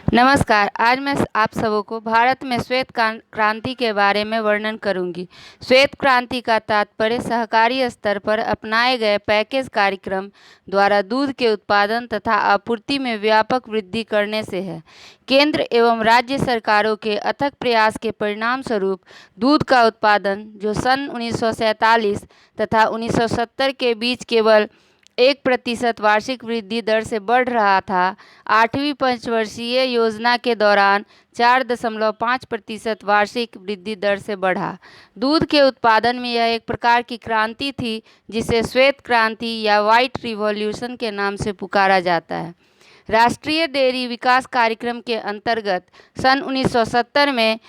नमस्कार। आज मैं आप सबों को भारत में श्वेत क्रांति के बारे में वर्णन करूंगी। श्वेत क्रांति का तात्पर्य सहकारी स्तर पर अपनाए गए पैकेज कार्यक्रम द्वारा दूध के उत्पादन तथा आपूर्ति में व्यापक वृद्धि करने से है। केंद्र एवं राज्य सरकारों के अथक प्रयास के परिणाम स्वरूप दूध का उत्पादन, जो सन 1947 तथा 1970 के बीच केवल 1% वार्षिक वृद्धि दर से बढ़ रहा था, 8वीं पंचवर्षीय योजना के दौरान 4.5% वार्षिक वृद्धि दर से बढ़ा। दूध के उत्पादन में यह एक प्रकार की क्रांति थी जिसे श्वेत क्रांति या व्हाइट रिवॉल्यूशन के नाम से पुकारा जाता है। राष्ट्रीय डेयरी विकास कार्यक्रम के अंतर्गत सन 1970 में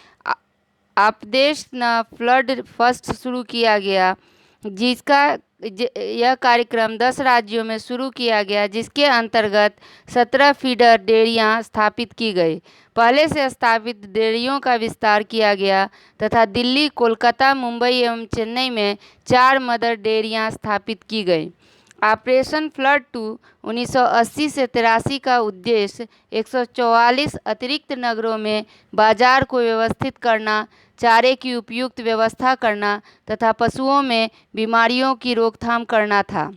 ऑपरेशन फ्लड फर्स्ट शुरू किया गया, यह कार्यक्रम 10 राज्यों में शुरू किया गया, जिसके अंतर्गत 17 फीडर डेयरियां स्थापित की गई। पहले से स्थापित डेयरियों का विस्तार किया गया तथा दिल्ली, कोलकाता, मुंबई एवं चेन्नई में 4 मदर डेयरियां स्थापित की गई। ऑपरेशन फ्लड 2 1980 से 83 का उद्देश्य 144 अतिरिक्त नगरों में बाजार को व्यवस्थित करना, चारे की उपयुक्त व्यवस्था करना तथा पशुओं में बीमारियों की रोकथाम करना था।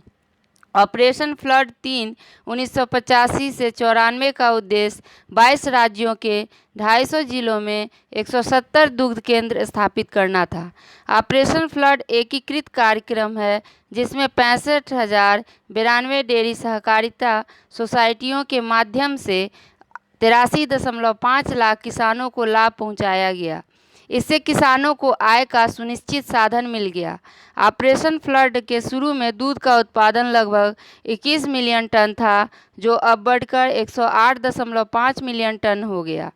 ऑपरेशन फ्लड 3 1985 से 94 का उद्देश्य 22 राज्यों के 250 जिलों में 170 दुग्ध केंद्र स्थापित करना था। ऑपरेशन फ्लड एकीकृत कार्यक्रम है जिसमें 65,092 डेयरी सहकारिता सोसाइटियों के माध्यम से 83.5 लाख किसानों को लाभ पहुंचाया गया। इससे किसानों को आय का सुनिश्चित साधन मिल गया। ऑपरेशन फ्लड के शुरू में दूध का उत्पादन लगभग 21 मिलियन टन था, जो अब बढ़कर 108.5 मिलियन टन हो गया।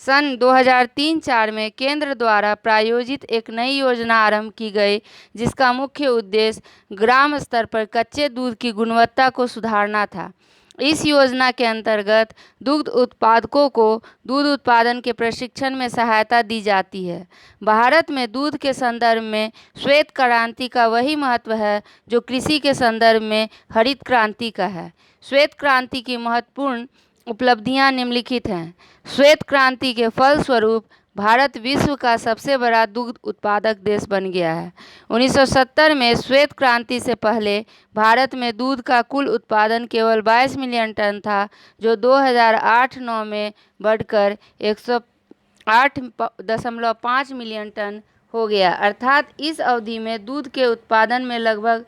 सन 2003-04 में केंद्र द्वारा प्रायोजित एक नई योजना आरंभ की गई, जिसका मुख्य उद्देश्य ग्राम स्तर पर कच्चे दूध की गुणवत्ता को सुधारना था। इस योजना के अंतर्गत दुग्ध उत्पादकों को दूध उत्पादन के प्रशिक्षण में सहायता दी जाती है। भारत में दूध के संदर्भ में श्वेत क्रांति का वही महत्व है जो कृषि के संदर्भ में हरित क्रांति का है। श्वेत क्रांति की महत्वपूर्ण उपलब्धियां निम्नलिखित हैं। श्वेत क्रांति के फलस्वरूप भारत विश्व का सबसे बड़ा दुग्ध उत्पादक देश बन गया है। 1970 में श्वेत क्रांति से पहले भारत में दूध का कुल उत्पादन केवल 22 मिलियन टन था, जो 2008-09 में बढ़कर 108.5 मिलियन टन हो गया। अर्थात इस अवधि में दूध के उत्पादन में लगभग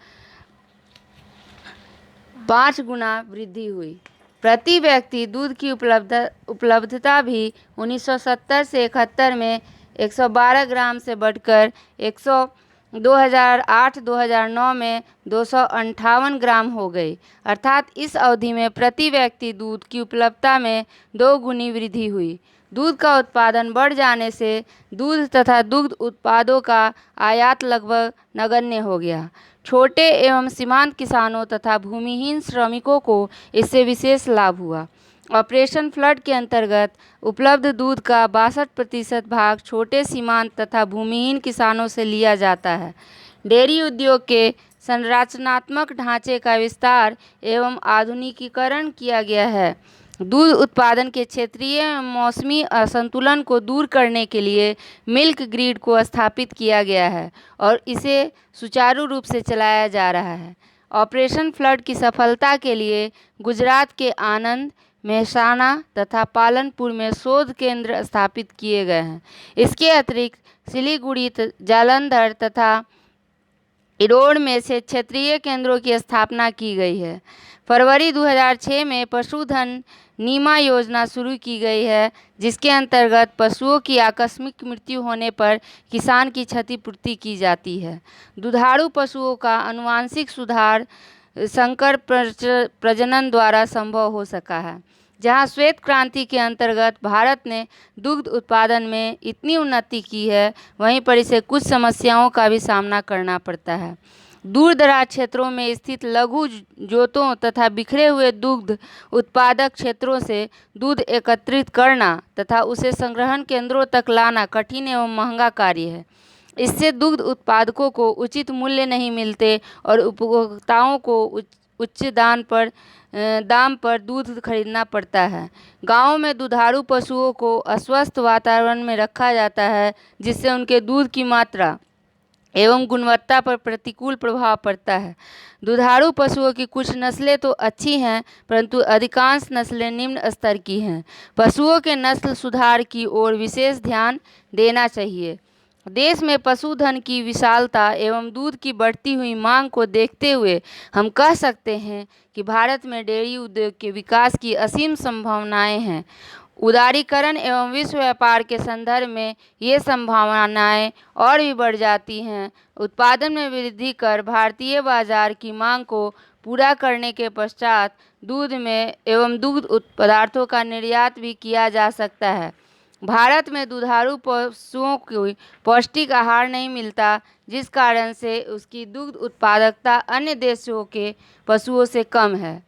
5 गुना वृद्धि हुई। प्रति व्यक्ति दूध की उपलब्धता भी 1970 से 71 में 112 ग्राम से बढ़कर 2008-2009 में 258 ग्राम हो गई। अर्थात इस अवधि में प्रति व्यक्ति दूध की उपलब्धता में 2 गुनी वृद्धि हुई। दूध का उत्पादन बढ़ जाने से दूध तथा दुग्ध उत्पादों का आयात लगभग नगण्य हो गया। छोटे एवं सीमांत किसानों तथा भूमिहीन श्रमिकों को इससे विशेष लाभ हुआ। ऑपरेशन फ्लड के अंतर्गत उपलब्ध दूध का 62% भाग छोटे सीमांत तथा भूमिहीन किसानों से लिया जाता है। डेयरी उद्योग के संरचनात्मक ढांचे का विस्तार एवं आधुनिकीकरण किया गया है। दूध उत्पादन के क्षेत्रीय मौसमी असंतुलन को दूर करने के लिए मिल्क ग्रिड को स्थापित किया गया है और इसे सुचारू रूप से चलाया जा रहा है। ऑपरेशन फ्लड की सफलता के लिए गुजरात के आनंद, मेहसाना तथा पालनपुर में शोध केंद्र स्थापित किए गए हैं। इसके अतिरिक्त सिलीगुड़ी, जालंधर तथा इरोड़ में से क्षेत्रीय केंद्रों की स्थापना की गई है। फरवरी 2006 में पशुधन बीमा योजना शुरू की गई है, जिसके अंतर्गत पशुओं की आकस्मिक मृत्यु होने पर किसान की क्षतिपूर्ति की जाती है। दुधारू पशुओं का आनुवंशिक सुधार संकर प्रजनन द्वारा संभव हो सका है। जहां श्वेत क्रांति के अंतर्गत भारत ने दुग्ध उत्पादन में इतनी उन्नति की है, वहीं पर इसे कुछ समस्याओं का भी सामना करना पड़ता है। दूर दराज क्षेत्रों में स्थित लघु जोतों तथा बिखरे हुए दुग्ध उत्पादक क्षेत्रों से दूध एकत्रित करना तथा उसे संग्रहण केंद्रों तक लाना कठिन एवं महंगा कार्य है। इससे दुग्ध उत्पादकों को उचित मूल्य नहीं मिलते और उपभोक्ताओं को उच्च दाम पर दूध खरीदना पड़ता है। गाँव में दुधारू पशुओं को अस्वस्थ वातावरण में रखा जाता है, जिससे उनके दूध की मात्रा एवं गुणवत्ता पर प्रतिकूल प्रभाव पड़ता है। दुधारू पशुओं की कुछ नस्लें तो अच्छी हैं, परंतु अधिकांश नस्लें निम्न स्तर की हैं। पशुओं के नस्ल सुधार की ओर विशेष ध्यान देना चाहिए। देश में पशुधन की विशालता एवं दूध की बढ़ती हुई मांग को देखते हुए हम कह सकते हैं कि भारत में डेयरी उद्योग के विकास की असीम संभावनाएं हैं। उदारीकरण एवं विश्व व्यापार के संदर्भ में ये संभावनाएं और भी बढ़ जाती हैं। उत्पादन में वृद्धि कर भारतीय बाजार की मांग को पूरा करने के पश्चात दूध में एवं दूध पदार्थों का निर्यात भी किया जा सकता है। भारत में दुधारू पशुओं को पौष्टिक आहार नहीं मिलता, जिस कारण से उसकी दुग्ध उत्पादकता अन्य देशों के पशुओं से कम है।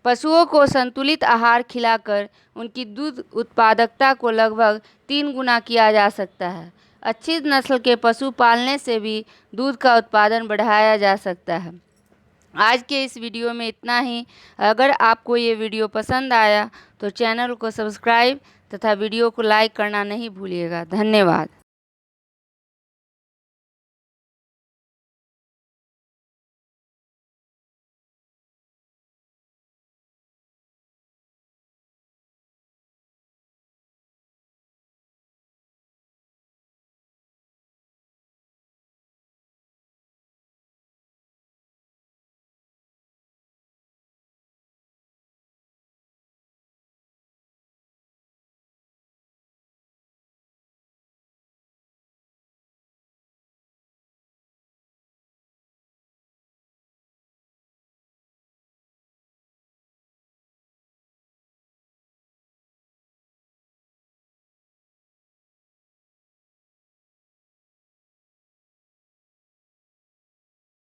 पशुओं को संतुलित आहार खिलाकर उनकी दूध उत्पादकता को लगभग 3 गुना किया जा सकता है। अच्छी नस्ल के पशु पालने से भी दूध का उत्पादन बढ़ाया जा सकता है। आज के इस वीडियो में इतना ही। अगर आपको ये वीडियो पसंद आया तो चैनल को सब्सक्राइब तथा वीडियो को लाइक करना नहीं भूलिएगा। धन्यवाद।